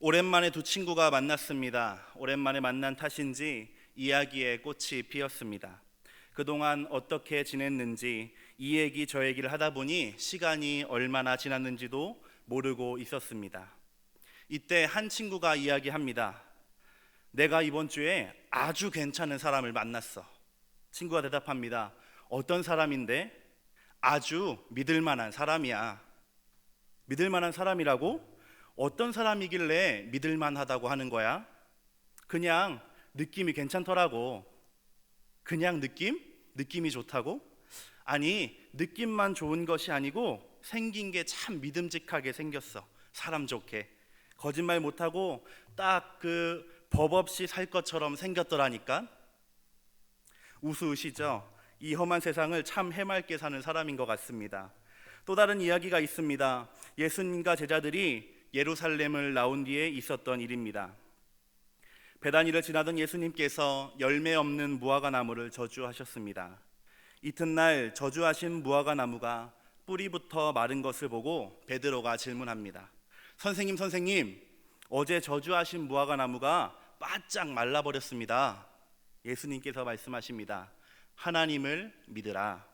오랜만에 두 친구가 만났습니다. 오랜만에 만난 탓인지 이야기에 꽃이 피었습니다. 그동안 어떻게 지냈는지 이 얘기 저 얘기를 하다 보니 시간이 얼마나 지났는지도 모르고 있었습니다. 이때 한 친구가 이야기합니다. 내가 이번 주에 아주 괜찮은 사람을 만났어. 친구가 대답합니다. 어떤 사람인데? 아주 믿을 만한 사람이야. 믿을 만한 사람이라고? 어떤 사람이길래 믿을 만하다고 하는 거야? 그냥 느낌이 괜찮더라고. 그냥 느낌이 좋다고? 아니, 느낌만 좋은 것이 아니고 생긴 게 참 믿음직하게 생겼어. 사람 좋게. 거짓말 못하고 딱 그 법 없이 살 것처럼 생겼더라니까. 우스우시죠? 이 험한 세상을 참 해맑게 사는 사람인 것 같습니다. 또 다른 이야기가 있습니다. 예수님과 제자들이 예루살렘을 나온 뒤에 있었던 일입니다. 베다니를 지나던 예수님께서 열매 없는 무화과 나무를 저주하셨습니다. 이튿날 저주하신 무화과 나무가 뿌리부터 마른 것을 보고 베드로가 질문합니다. 선생님, 어제 저주하신 무화과 나무가 바짝 말라버렸습니다. 예수님께서 말씀하십니다. 하나님을 믿으라.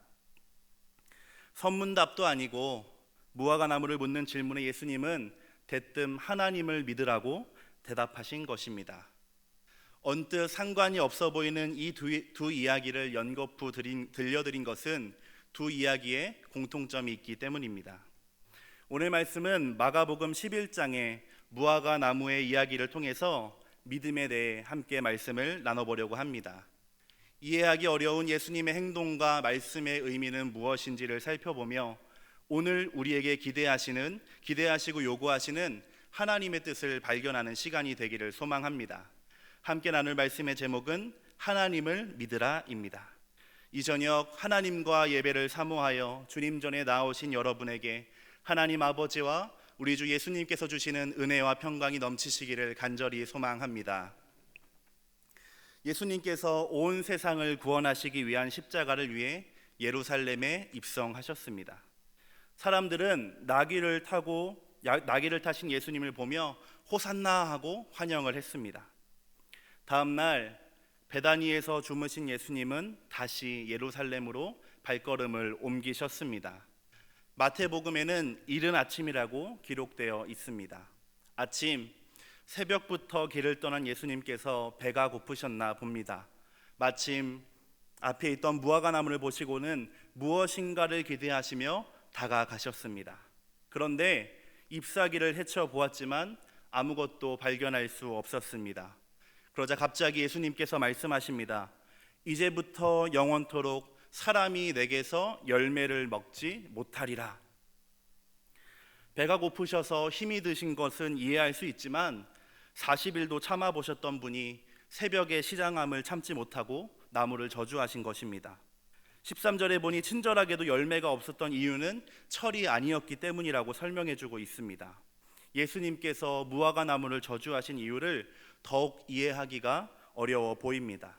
선문답도 아니고 무화과 나무를 묻는 질문에 예수님은 대뜸 하나님을 믿으라고 대답하신 것입니다. 언뜻 상관이 없어 보이는 이 두 이야기를 연거푸 들려드린 것은 두 이야기에 공통점이 있기 때문입니다. 오늘 말씀은 마가복음 11장의 무화과 나무의 이야기를 통해서 믿음에 대해 함께 말씀을 나눠보려고 합니다. 이해하기 어려운 예수님의 행동과 말씀의 의미는 무엇인지를 살펴보며 오늘 우리에게 기대하시고 요구하시는 하나님의 뜻을 발견하는 시간이 되기를 소망합니다. 함께 나눌 말씀의 제목은 하나님을 믿으라입니다. 이 저녁 하나님과 예배를 사모하여 주님 전에 나오신 여러분에게 하나님 아버지와 우리 주 예수님께서 주시는 은혜와 평강이 넘치시기를 간절히 소망합니다. 예수님께서 온 세상을 구원하시기 위한 십자가를 위해 예루살렘에 입성하셨습니다. 사람들은 나귀를 타신 예수님을 보며 호산나 하고 환영을 했습니다. 다음 날 베다니에서 주무신 예수님은 다시 예루살렘으로 발걸음을 옮기셨습니다. 마태복음에는 이른 아침이라고 기록되어 있습니다. 아침 새벽부터 길을 떠난 예수님께서 배가 고프셨나 봅니다. 마침 앞에 있던 무화과 나무를 보시고는 무엇인가를 기대하시며 다가가셨습니다. 그런데 잎사귀를 헤쳐보았지만 아무것도 발견할 수 없었습니다. 그러자 갑자기 예수님께서 말씀하십니다. 이제부터 영원토록 사람이 내게서 열매를 먹지 못하리라. 배가 고프셔서 힘이 드신 것은 이해할 수 있지만 40일도 참아보셨던 분이 새벽에 시장함을 참지 못하고 나무를 저주하신 것입니다. 13절에 보니 친절하게도 열매가 없었던 이유는 철이 아니었기 때문이라고 설명해주고 있습니다. 예수님께서 무화과 나무를 저주하신 이유를 더욱 이해하기가 어려워 보입니다.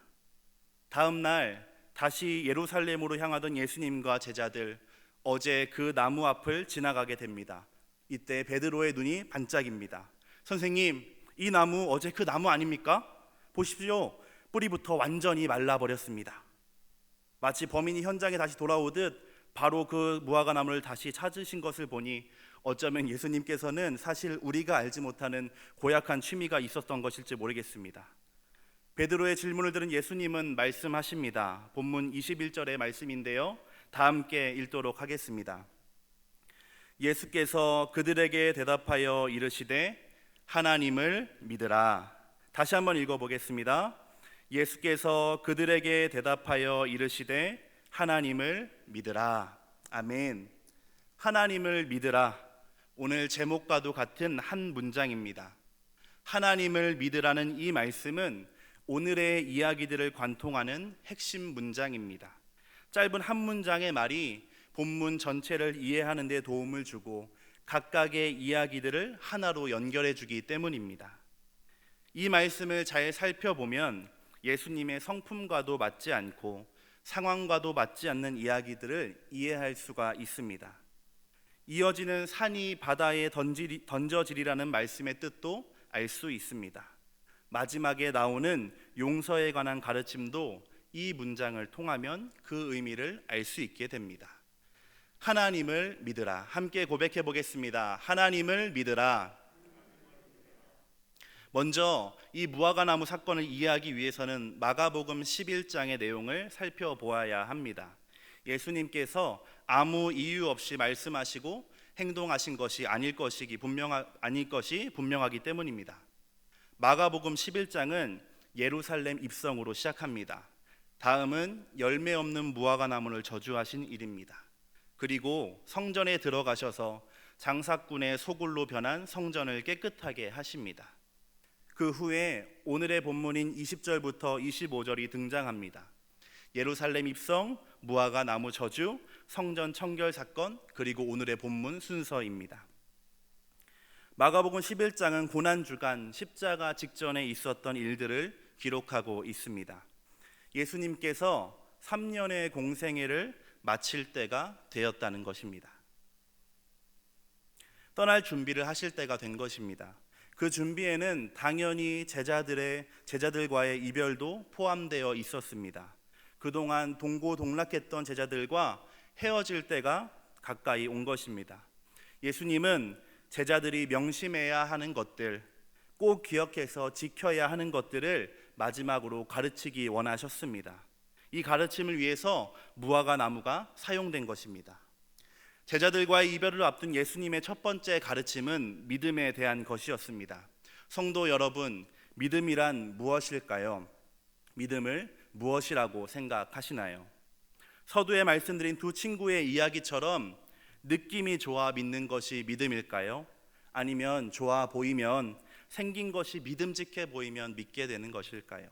다음 날 다시 예루살렘으로 향하던 예수님과 제자들, 어제 그 나무 앞을 지나가게 됩니다. 이때 베드로의 눈이 반짝입니다. 선생님, 이 나무 어제 그 나무 아닙니까? 보십시오. 뿌리부터 완전히 말라버렸습니다. 마치 범인이 현장에 다시 돌아오듯 바로 그 무화과 나무를 다시 찾으신 것을 보니 어쩌면 예수님께서는 사실 우리가 알지 못하는 고약한 취미가 있었던 것일지 모르겠습니다. 베드로의 질문을 들은 예수님은 말씀하십니다. 본문 21절의 말씀인데요, 다 함께 읽도록 하겠습니다. 예수께서 그들에게 대답하여 이르시되 하나님을 믿으라. 다시 한번 읽어보겠습니다. 예수께서 그들에게 대답하여 이르시되 하나님을 믿으라. 아멘. 하나님을 믿으라. 오늘 제목과도 같은 한 문장입니다. 하나님을 믿으라는 이 말씀은 오늘의 이야기들을 관통하는 핵심 문장입니다. 짧은 한 문장의 말이 본문 전체를 이해하는 데 도움을 주고 각각의 이야기들을 하나로 연결해 주기 때문입니다. 이 말씀을 잘 살펴보면 예수님의 성품과도 맞지 않고 상황과도 맞지 않는 이야기들을 이해할 수가 있습니다. 이어지는 산이 바다에 던져지리라는 말씀의 뜻도 알 수 있습니다. 마지막에 나오는 용서에 관한 가르침도 이 문장을 통하면 그 의미를 알 수 있게 됩니다. 하나님을 믿으라. 함께 고백해 보겠습니다. 하나님을 믿으라. 먼저 이 무화과나무 사건을 이해하기 위해서는 마가복음 11장의 내용을 살펴보아야 합니다. 예수님께서 아무 이유 없이 말씀하시고 행동하신 것이 아닐 것이 분명하기 때문입니다. 마가복음 11장은 예루살렘 입성으로 시작합니다. 다음은 열매 없는 무화과나무를 저주하신 일입니다. 그리고 성전에 들어가셔서 장사꾼의 소굴로 변한 성전을 깨끗하게 하십니다. 그 후에 오늘의 본문인 20절부터 25절이 등장합니다. 예루살렘 입성, 무화과나무 저주, 성전 청결 사건, 그리고 오늘의 본문 순서입니다. 마가복음 11장은 고난주간 십자가 직전에 있었던 일들을 기록하고 있습니다. 예수님께서 3년의 공생애를 마칠 때가 되었다는 것입니다. 떠날 준비를 하실 때가 된 것입니다. 그 준비에는 당연히 제자들과의 이별도 포함되어 있었습니다. 그동안 동고동락했던 제자들과 헤어질 때가 가까이 온 것입니다. 예수님은 제자들이 명심해야 하는 것들, 꼭 기억해서 지켜야 하는 것들을 마지막으로 가르치기 원하셨습니다. 이 가르침을 위해서 무화과나무가 사용된 것입니다. 제자들과의 이별을 앞둔 예수님의 첫 번째 가르침은 믿음에 대한 것이었습니다. 성도 여러분, 믿음이란 무엇일까요? 믿음을 무엇이라고 생각하시나요? 서두에 말씀드린 두 친구의 이야기처럼 느낌이 좋아 믿는 것이 믿음일까요? 아니면 좋아 보이면, 생긴 것이 믿음직해 보이면 믿게 되는 것일까요?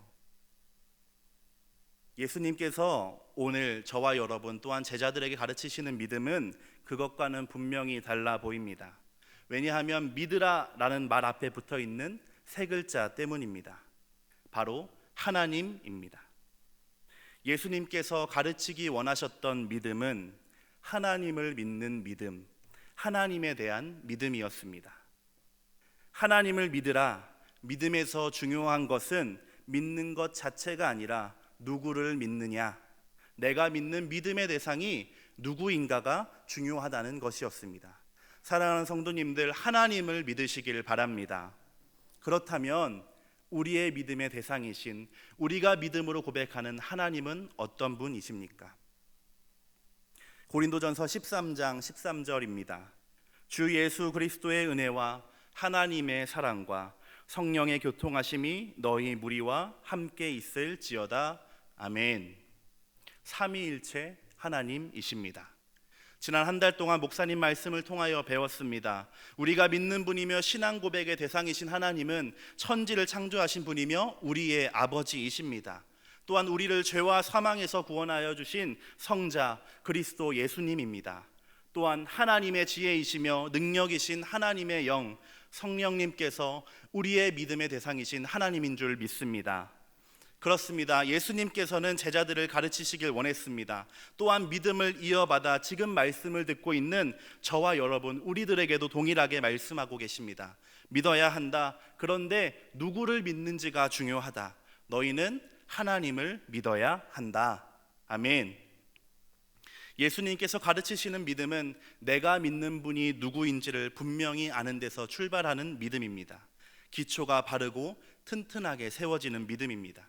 예수님께서 오늘 저와 여러분 또한 제자들에게 가르치시는 믿음은 그것과는 분명히 달라 보입니다. 왜냐하면 믿으라 라는 말 앞에 붙어 있는 세 글자 때문입니다. 바로 하나님입니다. 예수님께서 가르치기 원하셨던 믿음은 하나님을 믿는 믿음, 하나님에 대한 믿음이었습니다. 하나님을 믿으라. 믿음에서 중요한 것은 믿는 것 자체가 아니라 누구를 믿느냐, 내가 믿는 믿음의 대상이 누구인가가 중요하다는 것이었습니다. 사랑하는 성도님들, 하나님을 믿으시길 바랍니다. 그렇다면 우리의 믿음의 대상이신, 우리가 믿음으로 고백하는 하나님은 어떤 분이십니까? 고린도전서 13장 13절입니다. 주 예수 그리스도의 은혜와 하나님의 사랑과 성령의 교통하심이 너희 무리와 함께 있을지어다. 아멘. 삼위일체 하나님이십니다. 지난 한 달 동안 목사님 말씀을 통하여 배웠습니다. 우리가 믿는 분이며 신앙 고백의 대상이신 하나님은 천지를 창조하신 분이며 우리의 아버지이십니다. 또한 우리를 죄와 사망에서 구원하여 주신 성자 그리스도 예수님입니다. 또한 하나님의 지혜이시며 능력이신 하나님의 영 성령님께서 우리의 믿음의 대상이신 하나님인 줄 믿습니다. 그렇습니다. 예수님께서는 제자들을 가르치시길 원했습니다. 또한 믿음을 이어받아 지금 말씀을 듣고 있는 저와 여러분, 우리들에게도 동일하게 말씀하고 계십니다. 믿어야 한다. 그런데 누구를 믿는지가 중요하다. 너희는 하나님을 믿어야 한다. 아멘. 예수님께서 가르치시는 믿음은 내가 믿는 분이 누구인지를 분명히 아는 데서 출발하는 믿음입니다. 기초가 바르고 튼튼하게 세워지는 믿음입니다.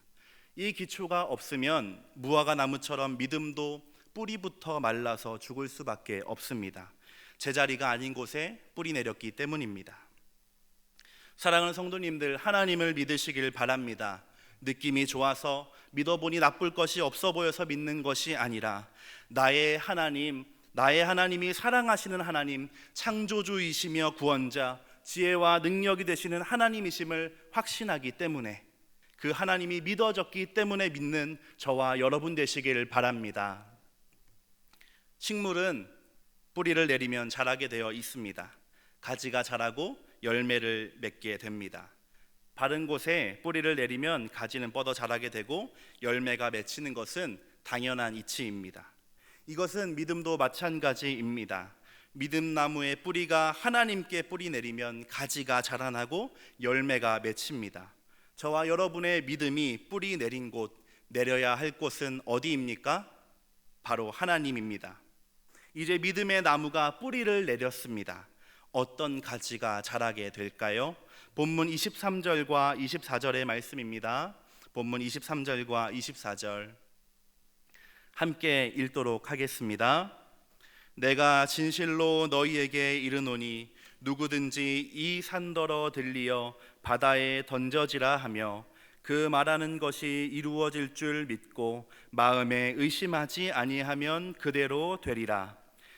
이 기초가 없으면 무화과나무처럼 믿음도 뿌리부터 말라서 죽을 수밖에 없습니다. 제자리가 아닌 곳에 뿌리 내렸기 때문입니다. 사랑하는 성도님들, 하나님을 믿으시길 바랍니다. 느낌이 좋아서 믿어보니 나쁠 것이 없어 보여서 믿는 것이 아니라 나의 하나님이 사랑하시는 하나님, 창조주이시며 구원자, 지혜와 능력이 되시는 하나님이심을 확신하기 때문에, 그 하나님이 믿어졌기 때문에 믿는 저와 여러분 되시길 바랍니다. 식물은 뿌리를 내리면 자라게 되어 있습니다. 가지가 자라고 열매를 맺게 됩니다. 바른 곳에 뿌리를 내리면 가지는 뻗어 자라게 되고 열매가 맺히는 것은 당연한 이치입니다. 이것은 믿음도 마찬가지입니다. 믿음 나무의 뿌리가 하나님께 뿌리 내리면 가지가 자라나고 열매가 맺힙니다. 저와 여러분의 믿음이 뿌리 내린 곳, 내려야 할 곳은 어디입니까? 바로 하나님입니다. 이제 믿음의 나무가 뿌리를 내렸습니다. 어떤 가지가 자라게 될까요? 본문 23절과 24절의 말씀입니다. 본문 23절과 24절 함께 읽도록 하겠습니다. 내가 진실로 너희에게 이르노니 누구든지 이 산더러 들리어 바다에 던져지라 하며 그 말하는 것이 이루어질 줄 믿고 마음에 의심하지 아니하면 그대로 되리라.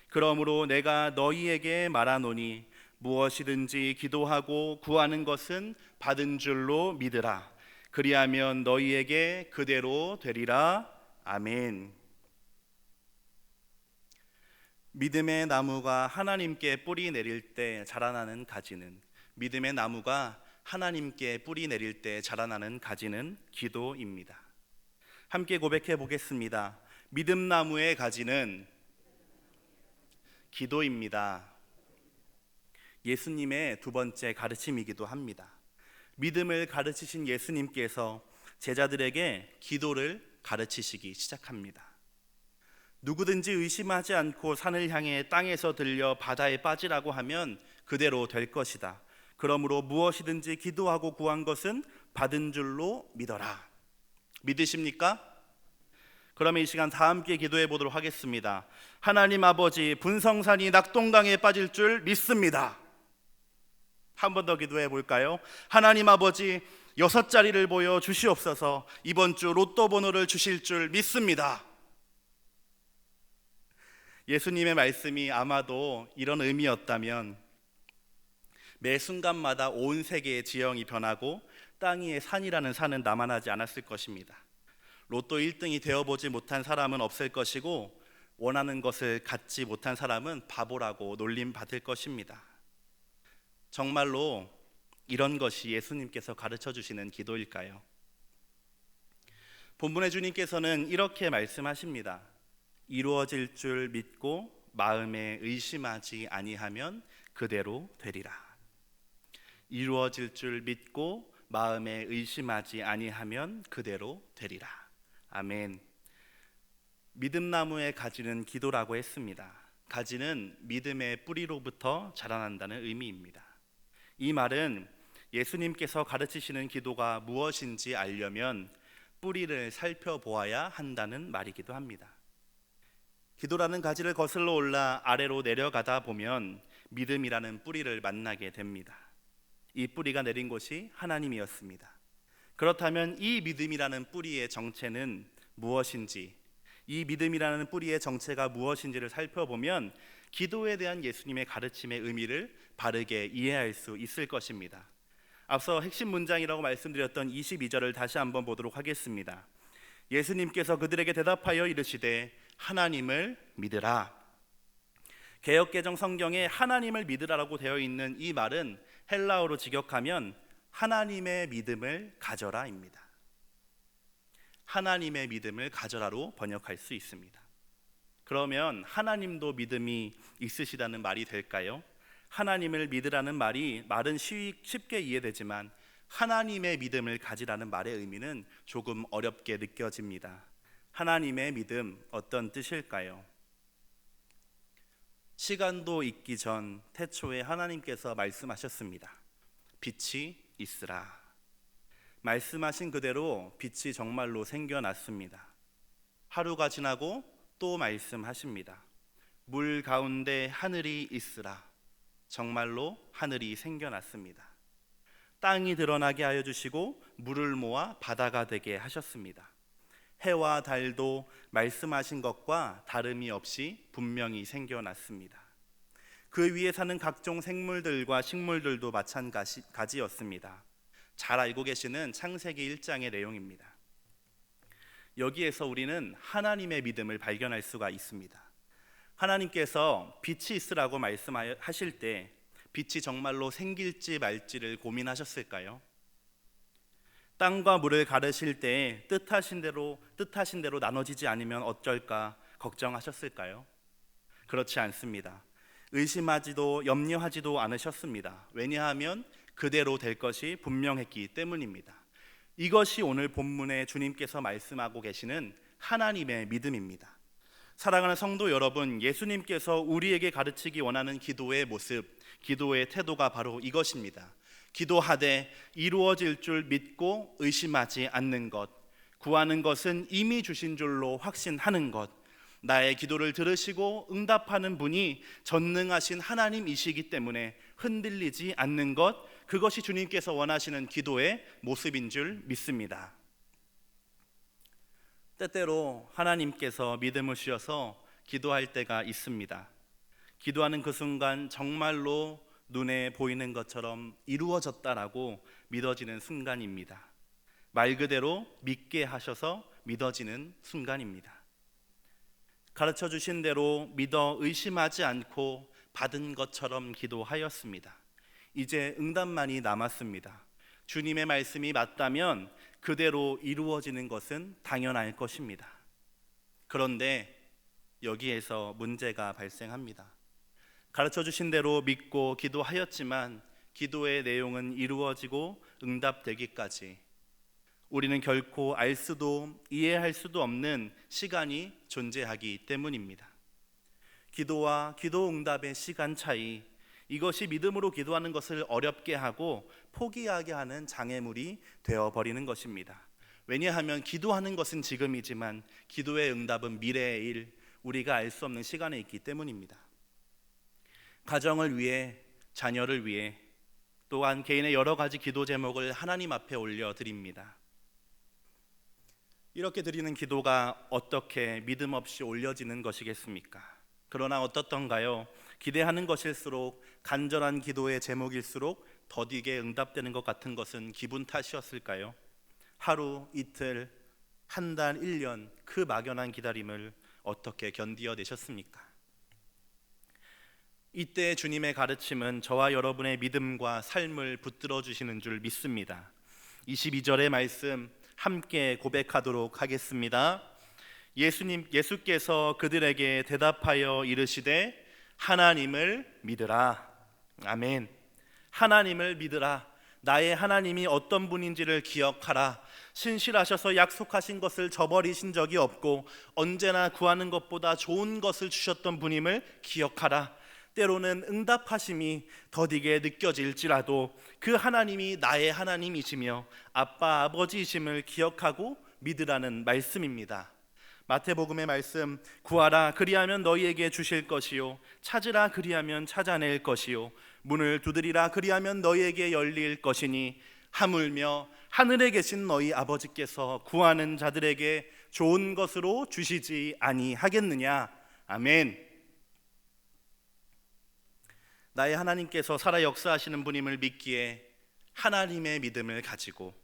그러므로 내가 너희에게 말하노니 무엇이든지 기도하고 구하는 것은 받은 줄로 믿으라. 그리하면 너희에게 그대로 되리라. 아멘. 믿음의 나무가 하나님께 뿌리 내릴 때 자라나는 가지는, 믿음의 나무가 하나님께 뿌리 내릴 때 자라나는 가지는 기도입니다. 함께 고백해 보겠습니다. 믿음 나무의 가지는 기도입니다. 예수님의 두 번째 가르침이기도 합니다. 믿음을 가르치신 예수님께서 제자들에게 기도를 가르치시기 시작합니다. 누구든지 의심하지 않고 산을 향해 땅에서 들려 바다에 빠지라고 하면 그대로 될 것이다. 그러므로 무엇이든지 기도하고 구한 것은 받은 줄로 믿어라. 믿으십니까? 그러면 이 시간 다 함께 기도해 보도록 하겠습니다. 하나님 아버지, 분성산이 낙동강에 빠질 줄 믿습니다. 한 번 더 기도해 볼까요? 하나님 아버지, 6자리를 보여 주시옵소서. 이번 주 로또 번호를 주실 줄 믿습니다. 예수님의 말씀이 아마도 이런 의미였다면 매 순간마다 온 세계의 지형이 변하고 땅 위에 산이라는 산은 남아나지 않았을 것입니다. 로또 1등이 되어보지 못한 사람은 없을 것이고 원하는 것을 갖지 못한 사람은 바보라고 놀림받을 것입니다. 정말로 이런 것이 예수님께서 가르쳐 주시는 기도일까요? 본문의 주님께서는 이렇게 말씀하십니다. 이루어질 줄 믿고 마음에 의심하지 아니하면 그대로 되리라. 이루어질 줄 믿고 마음에 의심하지 아니하면 그대로 되리라. 아멘. 믿음나무의 가지는 기도라고 했습니다. 가지는 믿음의 뿌리로부터 자라난다는 의미입니다. 이 말은 예수님께서 가르치시는 기도가 무엇인지 알려면 뿌리를 살펴보아야 한다는 말이기도 합니다. 기도라는 가지를 거슬러 올라 아래로 내려가다 보면 믿음이라는 뿌리를 만나게 됩니다. 이 뿌리가 내린 곳이 하나님이었습니다. 그렇다면 이 믿음이라는 뿌리의 정체는 무엇인지, 이 믿음이라는 뿌리의 정체가 무엇인지를 살펴보면 기도에 대한 예수님의 가르침의 의미를 바르게 이해할 수 있을 것입니다. 앞서 핵심 문장이라고 말씀드렸던 22절을 다시 한번 보도록 하겠습니다. 예수님께서 그들에게 대답하여 이르시되 하나님을 믿으라. 개역개정 성경에 하나님을 믿으라라고 되어 있는 이 말은 헬라어로 직역하면 하나님의 믿음을 가져라입니다. 하나님의 믿음을 가져라로 번역할 수 있습니다. 그러면 하나님도 믿음이 있으시다는 말이 될까요? 하나님을 믿으라는 말은 쉽게 이해되지만 하나님의 믿음을 가지라는 말의 의미는 조금 어렵게 느껴집니다. 하나님의 믿음, 어떤 뜻일까요? 시간도 있기 전 태초에 하나님께서 말씀하셨습니다. 빛이 있으라. 말씀하신 그대로 빛이 정말로 생겨났습니다. 하루가 지나고 또 말씀하십니다. 물 가운데 하늘이 있으라. 정말로 하늘이 생겨났습니다. 땅이 드러나게 하여 주시고 물을 모아 바다가 되게 하셨습니다. 해와 달도 말씀하신 것과 다름이 없이 분명히 생겨났습니다. 그 위에 사는 각종 생물들과 식물들도 마찬가지였습니다. 잘 알고 계시는 창세기 1장의 내용입니다. 여기에서 우리는 하나님의 믿음을 발견할 수가 있습니다. 하나님께서 빛이 있으라고 말씀하실 때 빛이 정말로 생길지 말지를 고민하셨을까요? 땅과 물을 가르실 때 뜻하신 대로 나눠지지 않으면 어쩔까 걱정하셨을까요? 그렇지 않습니다. 의심하지도 염려하지도 않으셨습니다. 왜냐하면 그대로 될 것이 분명했기 때문입니다. 이것이 오늘 본문에 주님께서 말씀하고 계시는 하나님의 믿음입니다. 사랑하는 성도 여러분, 예수님께서 우리에게 가르치기 원하는 기도의 모습, 기도의 태도가 바로 이것입니다. 기도하되 이루어질 줄 믿고 의심하지 않는 것, 구하는 것은 이미 주신 줄로 확신하는 것, 나의 기도를 들으시고 응답하는 분이 전능하신 하나님이시기 때문에 흔들리지 않는 것, 그것이 주님께서 원하시는 기도의 모습인 줄 믿습니다. 때때로 하나님께서 믿음을 주셔서 기도할 때가 있습니다. 기도하는 그 순간 정말로 눈에 보이는 것처럼 이루어졌다라고 믿어지는 순간입니다. 말 그대로 믿게 하셔서 믿어지는 순간입니다. 가르쳐 주신 대로 믿어 의심하지 않고 받은 것처럼 기도하였습니다. 이제 응답만이 남았습니다. 주님의 말씀이 맞다면 그대로 이루어지는 것은 당연할 것입니다. 그런데 여기에서 문제가 발생합니다. 가르쳐 주신 대로 믿고 기도하였지만 기도의 내용은 이루어지고 응답되기까지 우리는 결코 알 수도 이해할 수도 없는 시간이 존재하기 때문입니다. 기도와 기도 응답의 시간 차이, 이것이 믿음으로 기도하는 것을 어렵게 하고 포기하게 하는 장애물이 되어버리는 것입니다. 왜냐하면 기도하는 것은 지금이지만 기도의 응답은 미래의 일, 우리가 알 수 없는 시간에 있기 때문입니다. 가정을 위해, 자녀를 위해, 또한 개인의 여러 가지 기도 제목을 하나님 앞에 올려드립니다. 이렇게 드리는 기도가 어떻게 믿음 없이 올려지는 것이겠습니까? 그러나 어떻던가요? 기대하는 것일수록, 간절한 기도의 제목일수록 더디게 응답되는 것 같은 것은 기분 탓이었을까요? 하루, 이틀, 한 달, 1년 그 막연한 기다림을 어떻게 견디어내셨습니까? 이때 주님의 가르침은 저와 여러분의 믿음과 삶을 붙들어 주시는 줄 믿습니다. 22절의 말씀 함께 고백하도록 하겠습니다. 예수께서 그들에게 대답하여 이르시되 하나님을 믿으라. 아멘. 하나님을 믿으라. 나의 하나님이 어떤 분인지를 기억하라. 신실하셔서 약속하신 것을 저버리신 적이 없고 언제나 구하는 것보다 좋은 것을 주셨던 분임을 기억하라. 때로는 응답하심이 더디게 느껴질지라도 그 하나님이 나의 하나님이시며 아빠 아버지이심을 기억하고 믿으라는 말씀입니다. 마태복음의 말씀, 구하라 그리하면 너희에게 주실 것이요 찾으라 그리하면 찾아낼 것이요 문을 두드리라 그리하면 너희에게 열릴 것이니 하물며 하늘에 계신 너희 아버지께서 구하는 자들에게 좋은 것으로 주시지 아니하겠느냐. 아멘. 나의 하나님께서 살아 역사하시는 분임을 믿기에 하나님의 믿음을 가지고,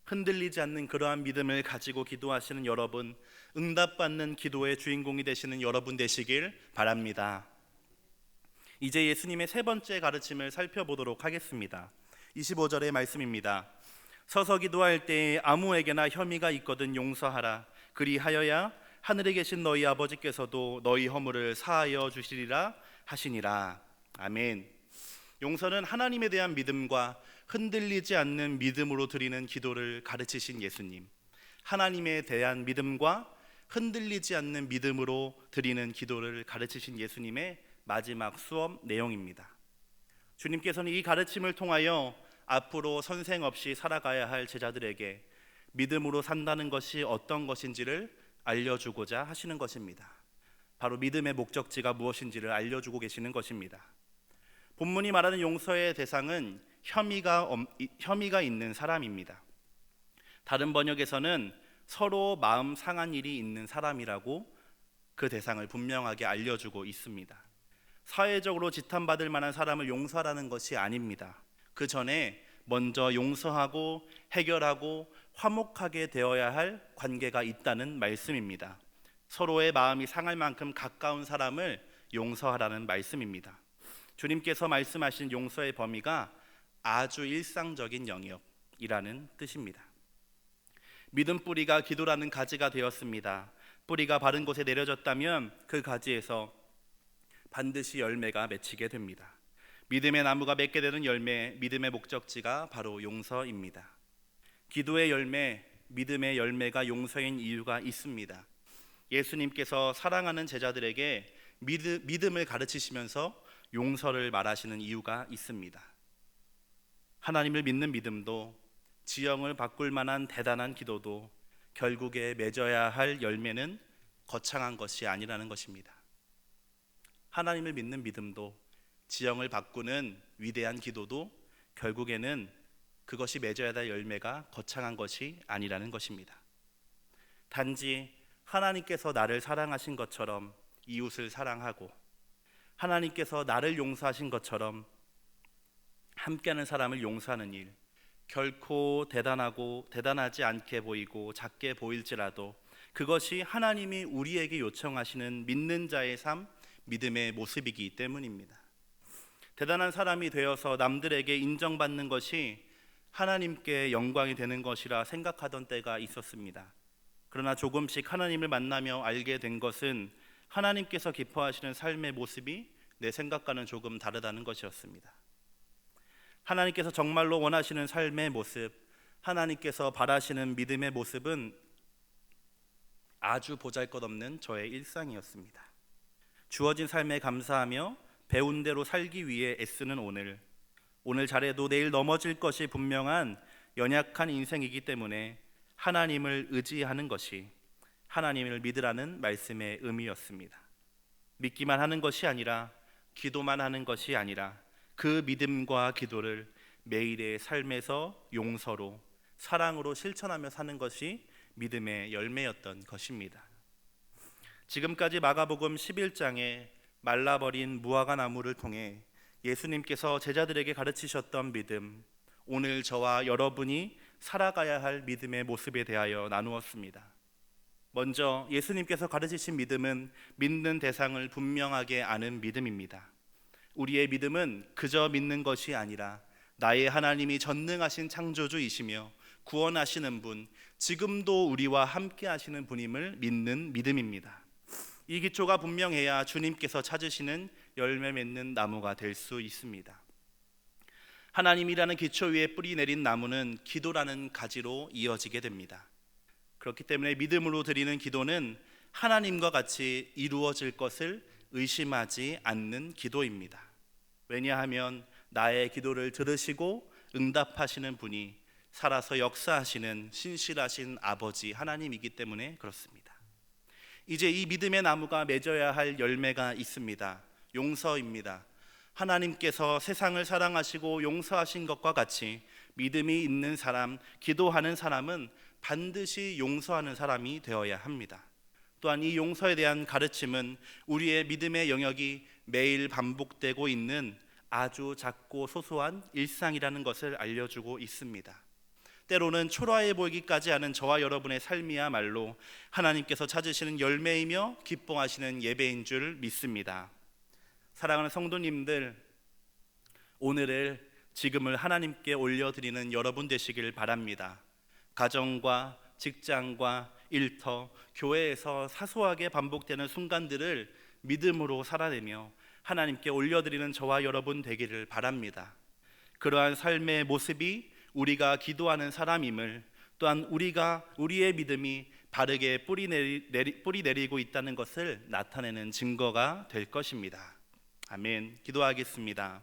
흔들리지 않는 그러한 믿음을 가지고 기도하시는 여러분, 응답받는 기도의 주인공이 되시는 여러분 되시길 바랍니다. 이제 예수님의 세 번째 가르침을 살펴보도록 하겠습니다. 25절의 말씀입니다. 서서 기도할 때에 아무에게나 혐의가 있거든 용서하라. 그리하여야 하늘에 계신 너희 아버지께서도 너희 허물을 사하여 주시리라 하시니라. 아멘. 용서는 하나님에 대한 믿음과 흔들리지 않는 믿음으로 드리는 기도를 가르치신 예수님, 하나님에 대한 믿음과 흔들리지 않는 믿음으로 드리는 기도를 가르치신 예수님의 마지막 수업 내용입니다. 주님께서는 이 가르침을 통하여 앞으로 선생 없이 살아가야 할 제자들에게 믿음으로 산다는 것이 어떤 것인지를 알려주고자 하시는 것입니다. 바로 믿음의 목적지가 무엇인지를 알려주고 계시는 것입니다. 본문이 말하는 용서의 대상은 혐의가 있는 사람입니다. 다른 번역에서는 서로 마음 상한 일이 있는 사람이라고 그 대상을 분명하게 알려주고 있습니다. 사회적으로 지탄받을 만한 사람을 용서하라는 것이 아닙니다. 그 전에 먼저 용서하고 해결하고 화목하게 되어야 할 관계가 있다는 말씀입니다. 서로의 마음이 상할 만큼 가까운 사람을 용서하라는 말씀입니다. 주님께서 말씀하신 용서의 범위가 아주 일상적인 영역이라는 뜻입니다. 믿음 뿌리가 기도라는 가지가 되었습니다. 뿌리가 바른 곳에 내려졌다면 그 가지에서 반드시 열매가 맺히게 됩니다. 믿음의 나무가 맺게 되는 열매, 믿음의 목적지가 바로 용서입니다. 기도의 열매, 믿음의 열매가 용서인 이유가 있습니다. 예수님께서 사랑하는 제자들에게 믿음을 가르치시면서 용서를 말하시는 이유가 있습니다. 하나님을 믿는 믿음도, 지형을 바꿀 만한 대단한 기도도 결국에 맺어야 할 열매는 거창한 것이 아니라는 것입니다. 하나님을 믿는 믿음도, 지형을 바꾸는 위대한 기도도 결국에는 그것이 맺어야 할 열매가 거창한 것이 아니라는 것입니다. 단지 하나님께서 나를 사랑하신 것처럼 이웃을 사랑하고, 하나님께서 나를 용서하신 것처럼 함께하는 사람을 용서하는 일, 결코 대단하지 않게 보이고 작게 보일지라도 그것이 하나님이 우리에게 요청하시는 믿는 자의 삶, 믿음의 모습이기 때문입니다. 대단한 사람이 되어서 남들에게 인정받는 것이 하나님께 영광이 되는 것이라 생각하던 때가 있었습니다. 그러나 조금씩 하나님을 만나며 알게 된 것은 하나님께서 기뻐하시는 삶의 모습이 내 생각과는 조금 다르다는 것이었습니다. 하나님께서 정말로 원하시는 삶의 모습, 하나님께서 바라시는 믿음의 모습은 아주 보잘것없는 저의 일상이었습니다. 주어진 삶에 감사하며 배운 대로 살기 위해 애쓰는 오늘 잘해도 내일 넘어질 것이 분명한 연약한 인생이기 때문에 하나님을 의지하는 것이 하나님을 믿으라는 말씀의 의미였습니다. 믿기만 하는 것이 아니라, 기도만 하는 것이 아니라 그 믿음과 기도를 매일의 삶에서 용서로, 사랑으로 실천하며 사는 것이 믿음의 열매였던 것입니다. 지금까지 마가복음 11장에 말라버린 무화과 나무를 통해 예수님께서 제자들에게 가르치셨던 믿음, 오늘 저와 여러분이 살아가야 할 믿음의 모습에 대하여 나누었습니다. 먼저 예수님께서 가르치신 믿음은 믿는 대상을 분명하게 아는 믿음입니다. 우리의 믿음은 그저 믿는 것이 아니라 나의 하나님이 전능하신 창조주이시며 구원하시는 분, 지금도 우리와 함께 하시는 분임을 믿는 믿음입니다. 이 기초가 분명해야 주님께서 찾으시는 열매 맺는 나무가 될 수 있습니다. 하나님이라는 기초 위에 뿌리 내린 나무는 기도라는 가지로 이어지게 됩니다. 그렇기 때문에 믿음으로 드리는 기도는 하나님과 같이 이루어질 것을 의심하지 않는 기도입니다. 왜냐하면 나의 기도를 들으시고 응답하시는 분이 살아서 역사하시는 신실하신 아버지 하나님이기 때문에 그렇습니다. 이제 이 믿음의 나무가 맺어야 할 열매가 있습니다. 용서입니다. 하나님께서 세상을 사랑하시고 용서하신 것과 같이 믿음이 있는 사람, 기도하는 사람은 반드시 용서하는 사람이 되어야 합니다. 또한 이 용서에 대한 가르침은 우리의 믿음의 영역이 매일 반복되고 있는 아주 작고 소소한 일상이라는 것을 알려주고 있습니다. 때로는 초라해 보이기까지 하는 저와 여러분의 삶이야말로 하나님께서 찾으시는 열매이며 기뻐하시는 예배인 줄 믿습니다. 사랑하는 성도님들, 오늘을, 지금을 하나님께 올려드리는 여러분 되시길 바랍니다. 가정과 직장과 일터, 교회에서 사소하게 반복되는 순간들을 믿음으로 살아내며 하나님께 올려드리는 저와 여러분 되기를 바랍니다. 그러한 삶의 모습이 우리가 기도하는 사람임을, 또한 우리의 믿음이 바르게 뿌리 내리고 있다는 것을 나타내는 증거가 될 것입니다. 아멘. 기도하겠습니다.